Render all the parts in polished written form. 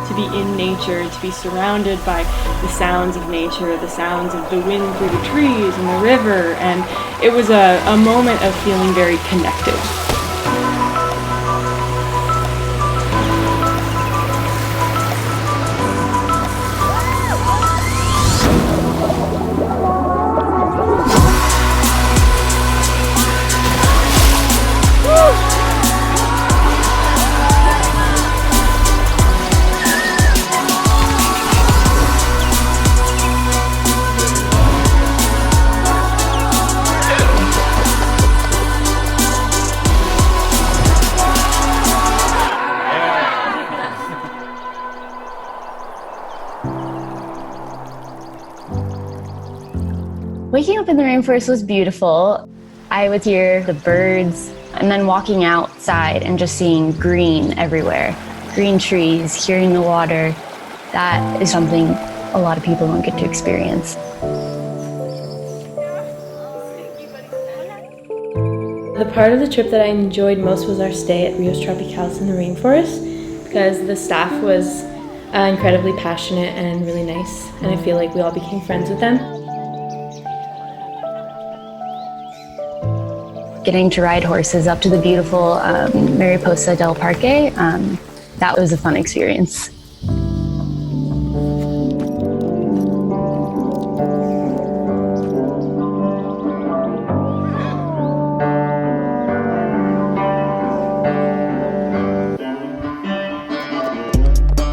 to be in nature, to be surrounded by the sounds of nature, the sounds of the wind through the trees and the river, and it was a moment of feeling very connected. Waking up in the rainforest was beautiful. I would hear the birds, and then walking outside and just seeing green everywhere. Green trees, hearing the water, that is something a lot of people don't get to experience. The part of the trip that I enjoyed most was our stay at Rios Tropicales in the rainforest, because the staff was incredibly passionate and really nice, and I feel like we all became friends with them. Getting to ride horses up to the beautiful Mariposa del Parque, that was a fun experience.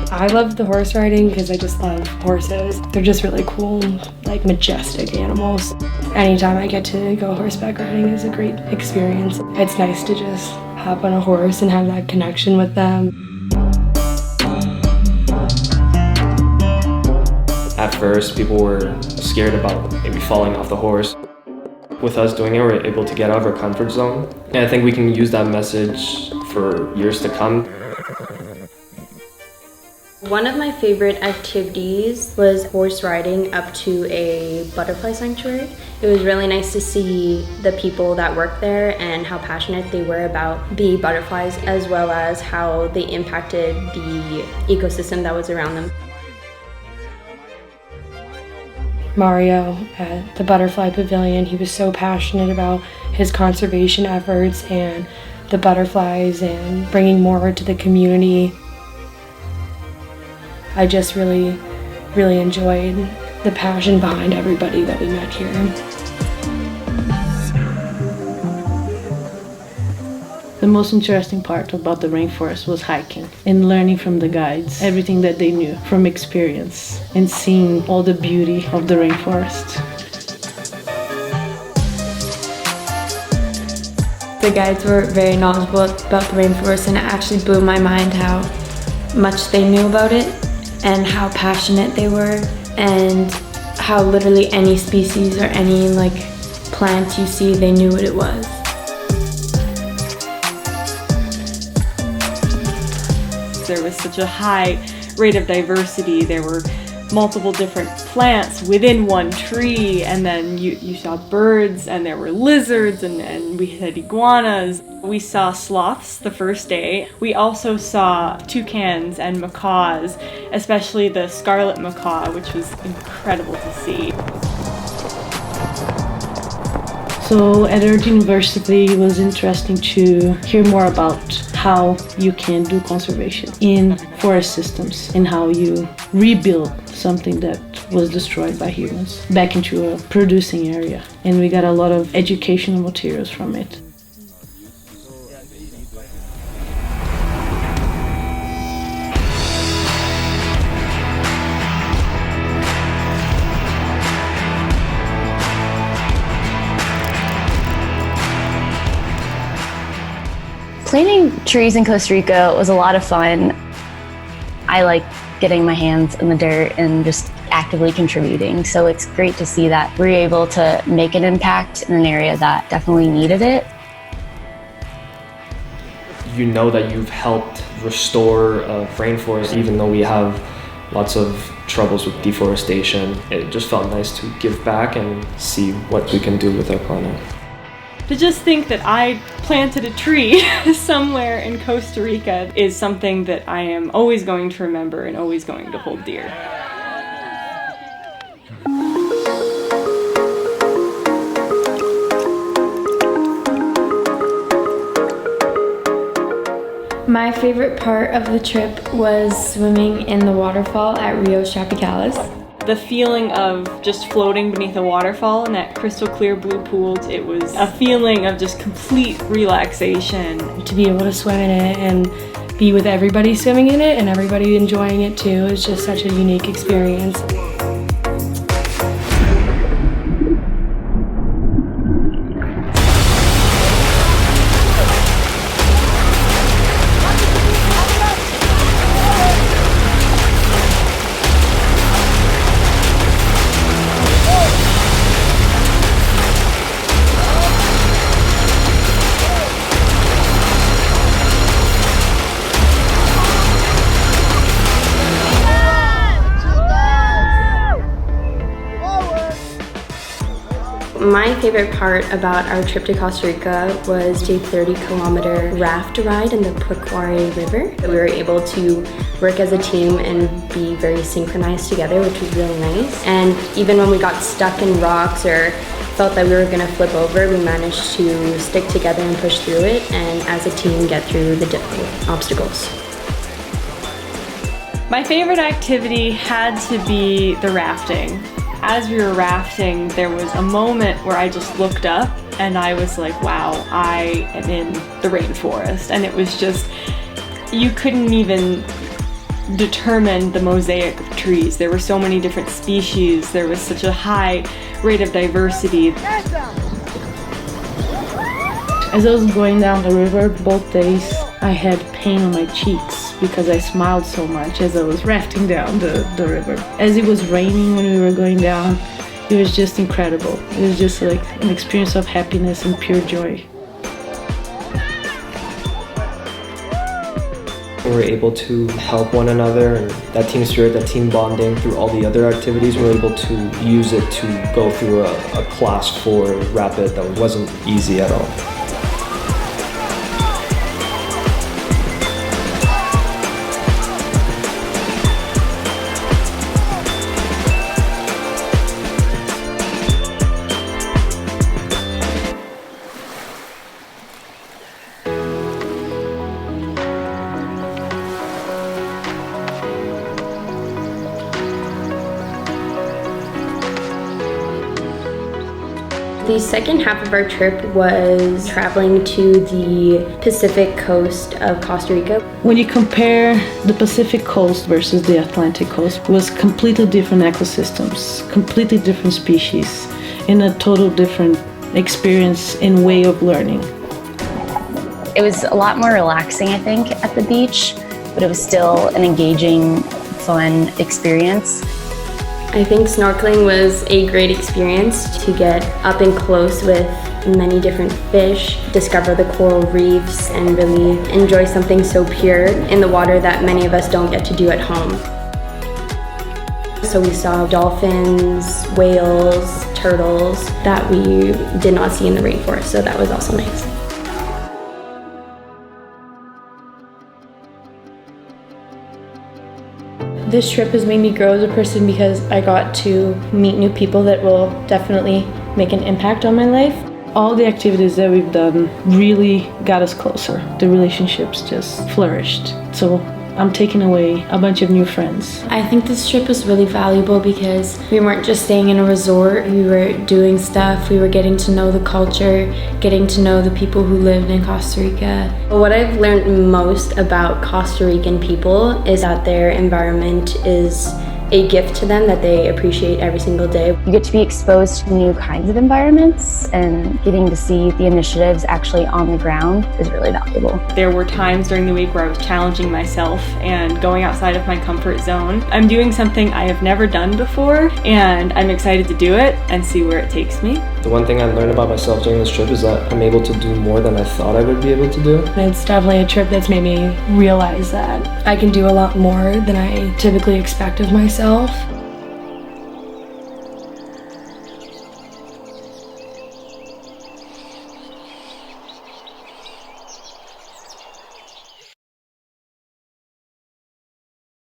I love the horse riding because I just love horses. They're just really cool, like majestic animals. Anytime I get to go horseback riding is a great experience. It's nice to just hop on a horse and have that connection with them. At first, people were scared about maybe falling off the horse. With us doing it, we're able to get out of our comfort zone. And I think we can use that message for years to come. One of my favorite activities was horse riding up to a butterfly sanctuary. It was really nice to see the people that worked there and how passionate they were about the butterflies, as well as how they impacted the ecosystem that was around them. Mario at the Butterfly Pavilion, he was so passionate about his conservation efforts and the butterflies and bringing more to the community. I just really enjoyed the passion behind everybody that we met here. The most interesting part about the rainforest was hiking and learning from the guides everything that they knew from experience and seeing all the beauty of the rainforest. The guides were very knowledgeable about the rainforest, and it actually blew my mind how much they knew about it and how passionate they were, and how literally any species or any plant you see, they knew what it was. There was such a high rate of diversity. There were multiple different plants within one tree, and then you saw birds, and there were lizards, and we had iguanas. We saw sloths the first day. We also saw toucans and macaws, especially the scarlet macaw, which was incredible to see. So at Earth University, it was interesting to hear more about how you can do conservation in forest systems and how you rebuild something that was destroyed by humans back into a producing area. And we got a lot of educational materials from it. Planting trees in Costa Rica was a lot of fun. I like getting my hands in the dirt and just actively contributing. So it's great to see that we're able to make an impact in an area that definitely needed it. You know that you've helped restore a rainforest, even though we have lots of troubles with deforestation. It just felt nice to give back and see what we can do with our planet. to just think that I planted a tree somewhere in Costa Rica is something that I am always going to remember and always going to hold dear. My favorite part of the trip was swimming in the waterfall at Rios Tropicales. The feeling of just floating beneath a waterfall in that crystal clear blue pool, it was a feeling of just complete relaxation. To be able to swim in it and be with everybody swimming in it and everybody enjoying it too is just such a unique experience. My favorite part about our trip to Costa Rica was a 30-kilometer raft ride in the Puquare River. We were able to work as a team and be very synchronized together, which was really nice. And even when we got stuck in rocks or felt that we were going to flip over, we managed to stick together and push through it, and as a team get through the difficult obstacles. My favorite activity had to be the rafting. As we were rafting, there was a moment where I just looked up and I was like, wow, I am in the rainforest. And it was just, you couldn't even determine the mosaic of trees. There were so many different species. There was such a high rate of diversity. As I was going down the river both days, I had pain on my cheeks because I smiled so much as I was rafting down the river. As it was raining when we were going down, it was just incredible. It was just like an experience of happiness and pure joy. We were able to help one another, and that team spirit, that team bonding through all the other activities, we were able to use it to go through a class 4 rapid that wasn't easy at all. The second half of our trip was traveling to the Pacific coast of Costa Rica. When you compare the Pacific coast versus the Atlantic coast, it was completely different ecosystems, completely different species, and a total different experience and way of learning. It was a lot more relaxing, I think, at the beach, but it was still an engaging, fun experience. I think snorkeling was a great experience to get up and close with many different fish, discover the coral reefs, and really enjoy something so pure in the water that many of us don't get to do at home. So we saw dolphins, whales, turtles that we did not see in the rainforest, so that was also nice. This trip has made me grow as a person because I got to meet new people that will definitely make an impact on my life. All the activities that we've done really got us closer. The relationships just flourished. So I'm taking away a bunch of new friends. I think this trip was really valuable because we weren't just staying in a resort, we were doing stuff, we were getting to know the culture, getting to know the people who lived in Costa Rica. What I've learned most about Costa Rican people is that their environment is a gift to them that they appreciate every single day. You get to be exposed to new kinds of environments, and getting to see the initiatives actually on the ground is really valuable. There were times during the week where I was challenging myself and going outside of my comfort zone. I'm doing something I have never done before, and I'm excited to do it and see where it takes me. The one thing I learned about myself during this trip is that I'm able to do more than I thought I would be able to do. It's definitely a trip that's made me realize that I can do a lot more than I typically expect of myself.